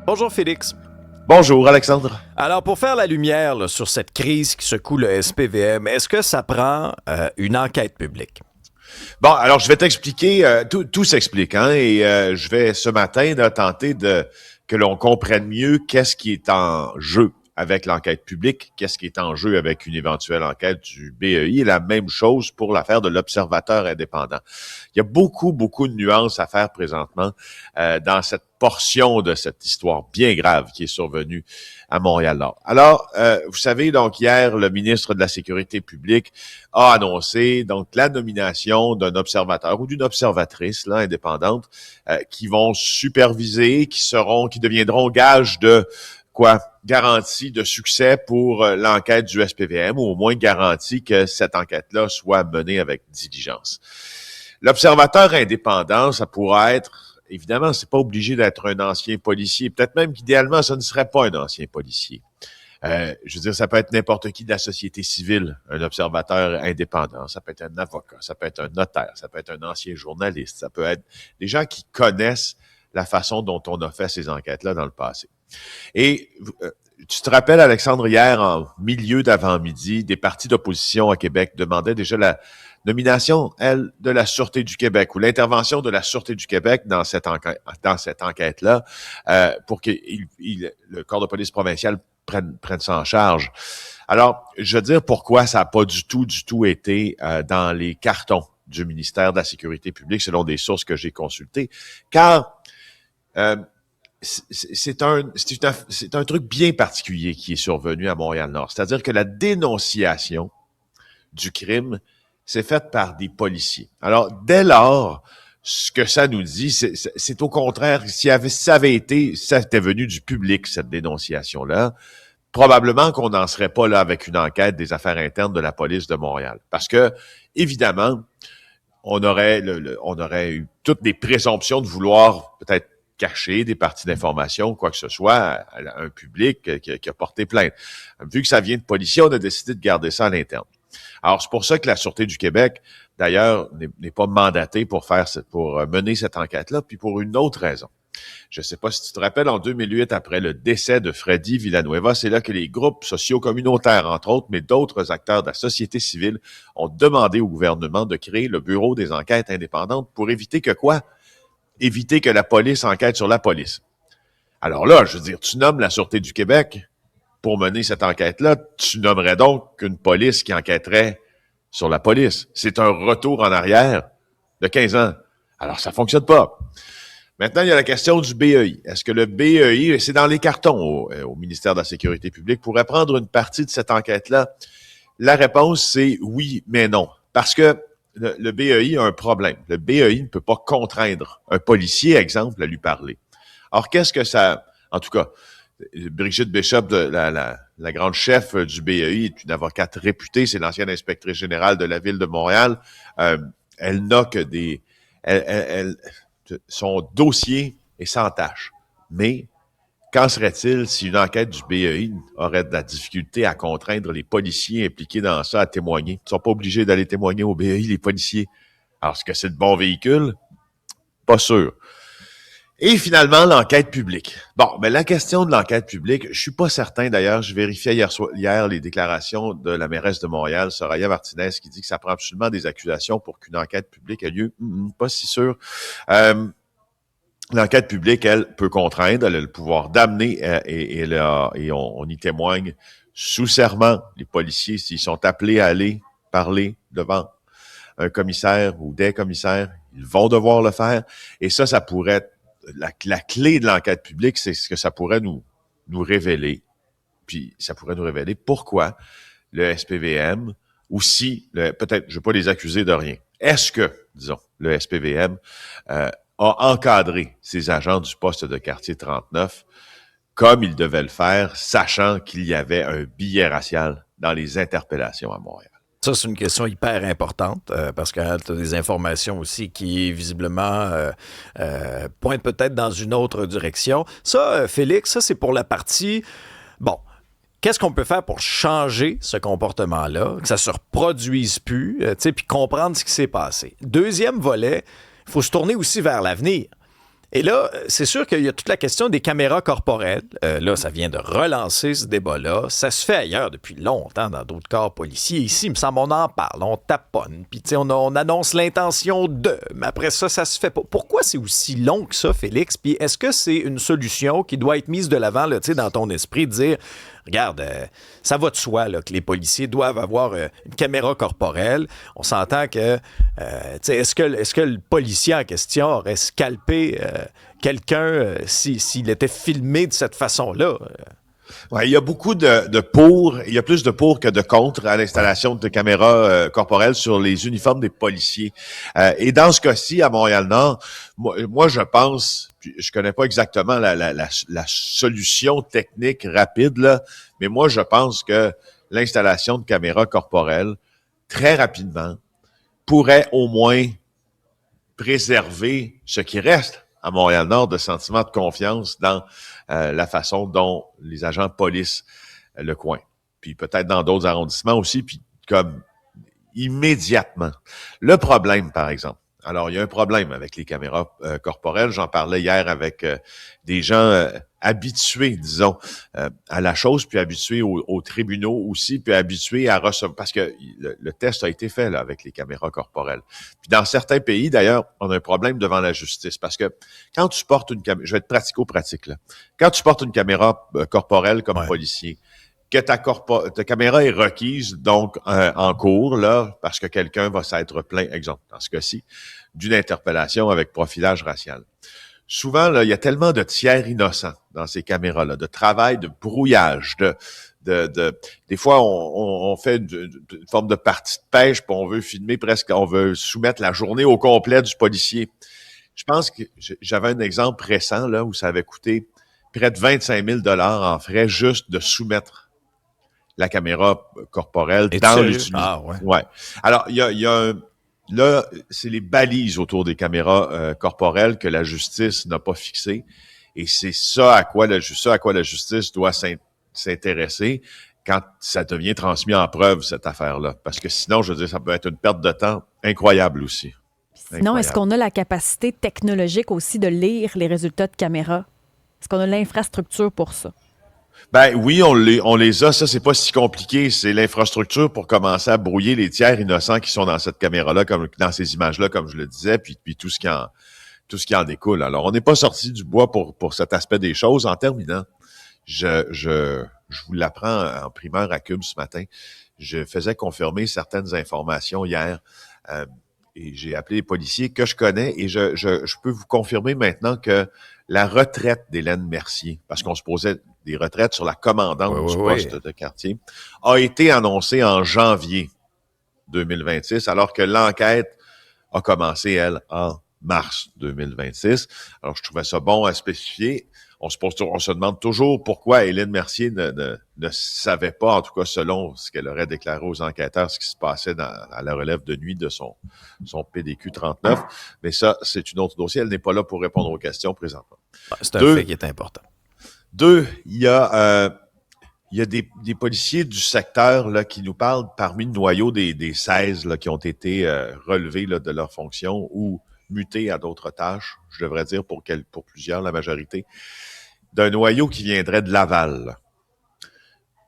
Bonjour Félix. Bonjour Alexandre. Alors pour faire la lumière là, sur cette crise qui secoue le SPVM, est-ce que ça prend une enquête publique? Bon, alors je vais t'expliquer, tout s'explique, hein, et je vais ce matin là, tenter que l'on comprenne mieux qu'est-ce qui est en jeu avec l'enquête publique, qu'est-ce qui est en jeu avec une éventuelle enquête du BEI, et la même chose pour l'affaire de l'observateur indépendant. Il y a beaucoup de nuances à faire présentement dans cette portion de cette histoire bien grave qui est survenue à Montréal-Nord. Alors, vous savez, donc hier, le ministre de la Sécurité publique a annoncé donc la nomination d'un observateur ou d'une observatrice là, indépendante qui vont superviser, qui deviendront gage de garantie de succès pour l'enquête du SPVM, ou au moins garantie que cette enquête-là soit menée avec diligence. L'observateur indépendant, ça pourra être, évidemment, c'est pas obligé d'être un ancien policier, peut-être même qu'idéalement, ce ne serait pas un ancien policier. Je veux dire, ça peut être n'importe qui de la société civile, un observateur indépendant, ça peut être un avocat, ça peut être un notaire, ça peut être un ancien journaliste, ça peut être des gens qui connaissent la façon dont on a fait ces enquêtes-là dans le passé. Et tu te rappelles, Alexandre, hier, en milieu d'avant-midi, des partis d'opposition à Québec demandaient déjà la nomination, de la Sûreté du Québec, ou l'intervention de la Sûreté du Québec dans cette enquête-là, pour que le corps de police provincial prenne ça en charge. Alors, je veux dire pourquoi ça n'a pas du tout été dans les cartons du ministère de la Sécurité publique, selon des sources que j'ai consultées, car c'est un truc bien particulier qui est survenu à Montréal-Nord. C'est-à-dire que la dénonciation du crime s'est faite par des policiers. Alors, dès lors, ce que ça nous dit, c'est au contraire, si ça était venu du public, cette dénonciation-là, probablement qu'on n'en serait pas là avec une enquête des affaires internes de la police de Montréal. Parce que, évidemment, on aurait eu toutes des présomptions de vouloir peut-être cacher des parties d'information, quoi que ce soit, à un public qui a porté plainte. Vu que ça vient de policiers, on a décidé de garder ça à l'interne. Alors, c'est pour ça que la Sûreté du Québec, d'ailleurs, n'est pas mandatée pour mener cette enquête-là, puis pour une autre raison. Je ne sais pas si tu te rappelles, en 2008, après le décès de Freddy Villanueva, c'est là que les groupes sociaux communautaires, entre autres, mais d'autres acteurs de la société civile, ont demandé au gouvernement de créer le Bureau des enquêtes indépendantes pour éviter que quoi? Éviter que la police enquête sur la police. Alors là, je veux dire, tu nommes la Sûreté du Québec pour mener cette enquête-là, tu nommerais donc une police qui enquêterait sur la police. C'est un retour en arrière de 15 ans. Alors, ça fonctionne pas. Maintenant, il y a la question du BEI. Est-ce que le BEI, c'est dans les cartons au ministère de la Sécurité publique, pourrait prendre une partie de cette enquête-là? La réponse, c'est oui, mais non. Parce que le BEI a un problème. Le BEI ne peut pas contraindre un policier, exemple, à lui parler. Alors, qu'est-ce que ça... En tout cas, Brigitte Bishop, la grande chef du BEI, est une avocate réputée. C'est l'ancienne inspectrice générale de la ville de Montréal. Elle n'a que des... son dossier est sans tâche. Mais qu'en serait-il si une enquête du BEI aurait de la difficulté à contraindre les policiers impliqués dans ça à témoigner? Ils ne sont pas obligés d'aller témoigner au BEI, les policiers. Alors, est-ce que c'est le bon véhicule? Pas sûr. Et finalement, l'enquête publique. Bon, mais la question de l'enquête publique, je suis pas certain d'ailleurs, je vérifiais hier les déclarations de la mairesse de Montréal, Soraya Martinez, qui dit que ça prend absolument des accusations pour qu'une enquête publique ait lieu. Pas si sûr. L'enquête publique, elle, peut contraindre, elle a le pouvoir d'amener, et on y témoigne sous serment. Les policiers, s'ils sont appelés à aller parler devant un commissaire ou des commissaires, ils vont devoir le faire. Et ça pourrait être la clé de l'enquête publique, c'est ce que ça pourrait nous révéler. Puis ça pourrait nous révéler pourquoi le SPVM, ou si, peut-être, je ne veux pas les accuser de rien. Est-ce que, disons, le SPVM a encadré ses agents du poste de quartier 39 comme il devait le faire, sachant qu'il y avait un biais racial dans les interpellations à Montréal? Ça, c'est une question hyper importante parce que tu as des informations aussi qui, visiblement, pointent peut-être dans une autre direction. Ça, Félix, ça, c'est pour la partie... Bon, qu'est-ce qu'on peut faire pour changer ce comportement-là, que ça se reproduise plus, puis comprendre ce qui s'est passé? Deuxième volet, il faut se tourner aussi vers l'avenir. Et là, c'est sûr qu'il y a toute la question des caméras corporelles. Là, ça vient de relancer ce débat-là. Ça se fait ailleurs depuis longtemps dans d'autres corps policiers. Ici, il me semble, on en parle, on taponne, puis on annonce l'intention de, mais après ça, ça se fait pas. Pourquoi c'est aussi long que ça, Félix? Puis est-ce que c'est une solution qui doit être mise de l'avant, là, dans ton esprit, de dire, regarde, ça va de soi là, que les policiers doivent avoir une caméra corporelle. On s'entend que, est-ce que le policier en question aurait scalpé quelqu'un s'il était filmé de cette façon-là? Ouais, il y a beaucoup de pour, il y a plus de pour que de contre à l'installation de caméras corporelles sur les uniformes des policiers. Et dans ce cas-ci, à Montréal-Nord, moi je pense, je connais pas exactement la solution technique rapide, là, mais moi je pense que l'installation de caméras corporelles, très rapidement, pourrait au moins préserver ce qui reste à Montréal-Nord de sentiment de confiance dans la façon dont les agents de police le coin. Puis peut-être dans d'autres arrondissements aussi, puis comme immédiatement. Le problème, par exemple, alors il y a un problème avec les caméras corporelles. J'en parlais hier avec des gens habitués, disons, à la chose, puis habitués aux tribunaux aussi, puis habitués à recevoir, parce que le test a été fait là avec les caméras corporelles. Puis dans certains pays, d'ailleurs, on a un problème devant la justice, parce que quand tu portes une caméra, je vais être pratico-pratique là, quand tu portes une caméra corporelle comme policier, que ta caméra est requise, donc en cours, là, parce que quelqu'un va s'être plaint, exemple, dans ce cas-ci, d'une interpellation avec profilage racial. Souvent, là, il y a tellement de tiers innocents dans ces caméras-là, de travail, de brouillage, des fois, on fait une forme de partie de pêche, puis on veut filmer presque, on veut soumettre la journée au complet du policier. Je pense que j'avais un exemple récent, là, où ça avait coûté près de 25 000 $ en frais juste de soumettre la caméra corporelle dans l'utilisation. Ah, ouais. Ouais. Alors, il y a là, c'est les balises autour des caméras corporelles que la justice n'a pas fixées. Et c'est ça à quoi la justice doit s'intéresser quand ça devient transmis en preuve, cette affaire-là. Parce que sinon, je veux dire, ça peut être une perte de temps incroyable aussi. Sinon, est-ce qu'on a la capacité technologique aussi de lire les résultats de caméra? Est-ce qu'on a l'infrastructure pour ça? Ben oui, on les a. Ça, c'est pas si compliqué. C'est l'infrastructure pour commencer à brouiller les tiers innocents qui sont dans cette caméra-là, comme dans ces images-là, comme je le disais, puis tout ce qui en découle. Alors, on n'est pas sorti du bois pour cet aspect des choses. En terminant, je vous l'apprends en primeur à CUM ce matin. Je faisais confirmer certaines informations hier. Et j'ai appelé les policiers que je connais et je peux vous confirmer maintenant que la retraite d'Hélène Mercier, parce qu'on se posait des retraites sur la commandante du poste de quartier, a été annoncée en janvier 2026, alors que l'enquête a commencé, elle, en mars 2026. Alors, je trouvais ça bon à spécifier. On se demande toujours pourquoi Hélène Mercier ne savait pas, en tout cas selon ce qu'elle aurait déclaré aux enquêteurs, ce qui se passait à la relève de nuit de son PDQ 39. Mais ça, c'est une autre dossier. Elle n'est pas là pour répondre aux questions présentement. C'est un fait qui est important. Il y a des policiers du secteur là qui nous parlent parmi le noyau des 16 là, qui ont été relevés là, de leur fonction ou mutés à d'autres tâches, je devrais dire pour plusieurs, la majorité, d'un noyau qui viendrait de Laval.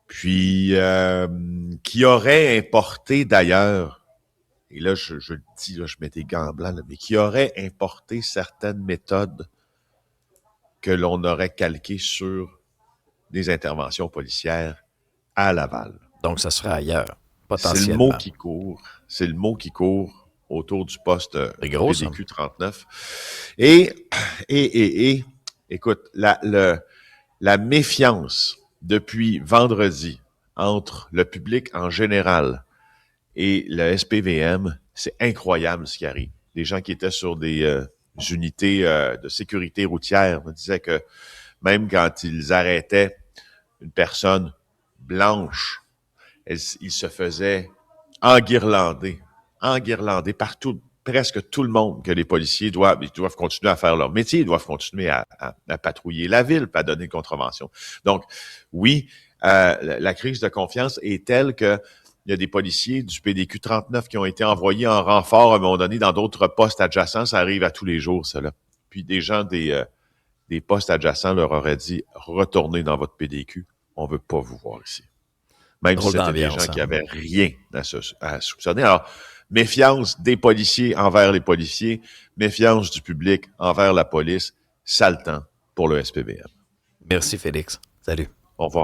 Puis qui aurait importé d'ailleurs, et là je le dis, là, je mets des gants blancs, là, mais qui aurait importé certaines méthodes que l'on aurait calquées sur des interventions policières à Laval. Donc, ça serait ailleurs, potentiellement. C'est le mot qui court autour du poste PDQ 39. Et écoute, la méfiance depuis vendredi entre le public en général et le SPVM, c'est incroyable ce qui arrive. Des gens qui étaient sur des unités de sécurité routière me disaient que même quand ils arrêtaient une personne blanche, ils se faisaient enguirlander partout, presque tout le monde, que les policiers doivent continuer à faire leur métier, ils doivent continuer à patrouiller la ville, à donner une contravention. Donc, oui, la crise de confiance est telle que il y a des policiers du PDQ 39 qui ont été envoyés en renfort à un moment donné dans d'autres postes adjacents. Ça arrive à tous les jours, cela. puis des gens des postes adjacents leur auraient dit « Retournez dans votre PDQ, on veut pas vous voir ici ». Même si c'était des gens qui avaient rien à soupçonner. Alors, méfiance des policiers envers les policiers, méfiance du public envers la police, ça le temps pour le SPVM. Merci, Félix. Salut. Au revoir.